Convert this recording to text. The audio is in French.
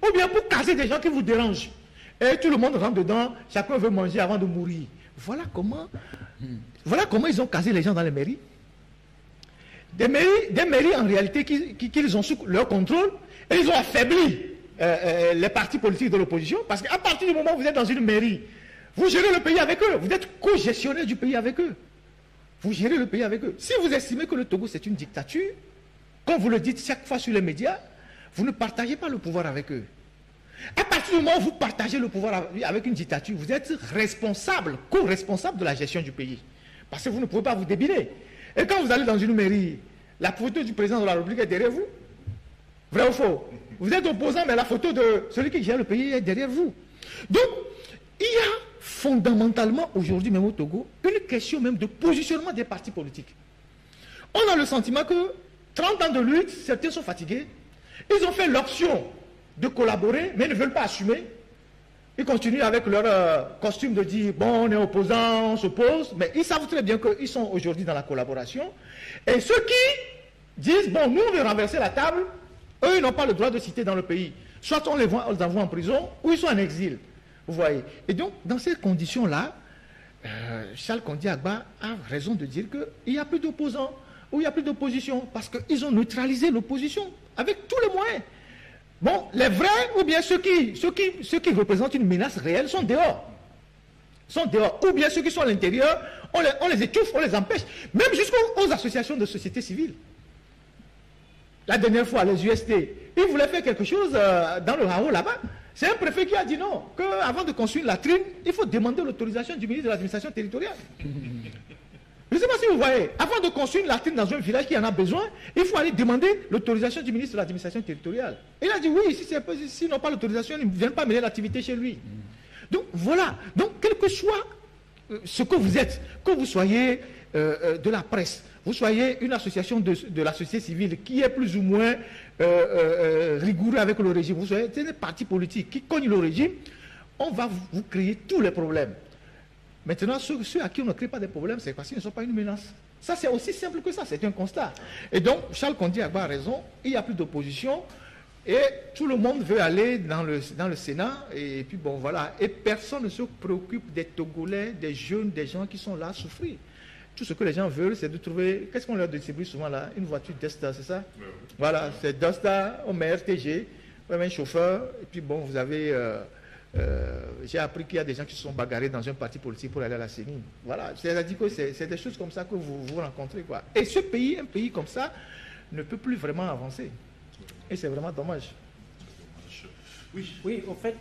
ou bien pour caser des gens qui vous dérangent. Et tout le monde rentre dedans, chacun veut manger avant de mourir. Voilà comment ils ont casé les gens dans les mairies. Des mairies en réalité qu'ils ont sous leur contrôle, et ils ont affaibli les partis politiques de l'opposition, parce qu'à partir du moment où vous êtes dans une mairie, vous gérez le pays avec eux, vous êtes co-gestionnaire du pays avec eux. Vous gérez le pays avec eux. Si vous estimez que le Togo c'est une dictature, comme vous le dites chaque fois sur les médias, vous ne partagez pas le pouvoir avec eux. À partir du moment où vous partagez le pouvoir avec une dictature, vous êtes responsable, co-responsable de la gestion du pays. Parce que vous ne pouvez pas vous débiner. Et quand vous allez dans une mairie, la photo du président de la République est derrière vous. Vrai ou faux? Vous êtes opposant, mais la photo de celui qui gère le pays est derrière vous. Donc, il y a fondamentalement aujourd'hui, même au Togo, une question même de positionnement des partis politiques. On a le sentiment que 30 ans de lutte, certains sont fatigués. Ils ont fait l'option de collaborer, mais ne veulent pas assumer. Ils continuent avec leur costume de dire, bon, on est opposant, on s'oppose, mais ils savent très bien qu'ils sont aujourd'hui dans la collaboration. Et ceux qui disent, bon, nous, on veut renverser la table, eux, ils n'ont pas le droit de citer dans le pays. Soit on les envoie en prison, ou ils sont en exil. Vous voyez. Et donc, dans ces conditions-là, Charles Kondi Agba a raison de dire qu'il n'y a plus d'opposants, ou il n'y a plus d'opposition, parce qu'ils ont neutralisé l'opposition avec tous les moyens. Bon, les vrais, ou bien ceux qui représentent une menace réelle sont dehors. Ou bien ceux qui sont à l'intérieur, on les étouffe, on les empêche. Même jusqu'aux associations de société civile. La dernière fois, les UST, ils voulaient faire quelque chose dans le Hao là-bas. C'est un préfet qui a dit non, qu'avant de construire une latrine, il faut demander l'autorisation du ministre de l'administration territoriale. Je ne sais pas si vous voyez, avant de construire une latrine dans un village qui en a besoin, il faut aller demander l'autorisation du ministre de l'administration territoriale. Il a dit oui, s'ils n'ont pas l'autorisation, ils ne viennent pas mener l'activité chez lui. Donc voilà, donc quel que soit ce que vous êtes, que vous soyez de la presse, vous soyez une association de la société civile qui est plus ou moins rigoureux avec le régime, vous soyez des partis politiques qui cognent le régime, on va vous créer tous les problèmes. Maintenant, ceux à qui on ne crée pas de problèmes, c'est parce qu'ils ne sont pas une menace. Ça, c'est aussi simple que ça, c'est un constat. Et donc, Charles Kondi Agba a raison, il n'y a plus d'opposition, et tout le monde veut aller dans le Sénat, et puis bon, voilà. Et personne ne se préoccupe des Togolais, des jeunes, des gens qui sont là à souffrir. Tout ce que les gens veulent, c'est de trouver, qu'est-ce qu'on leur distribue souvent là? Une voiture Desta, c'est ça? Oui. Voilà, c'est Desta, on met RTG, on met un chauffeur, et puis bon, vous avez... j'ai appris qu'il y a des gens qui se sont bagarrés dans un parti politique pour aller à la CENI. Voilà, c'est-à-dire que c'est des choses comme ça que vous rencontrez, quoi. Et ce pays, un pays comme ça, ne peut plus vraiment avancer. Et c'est vraiment dommage. Oui, au fait,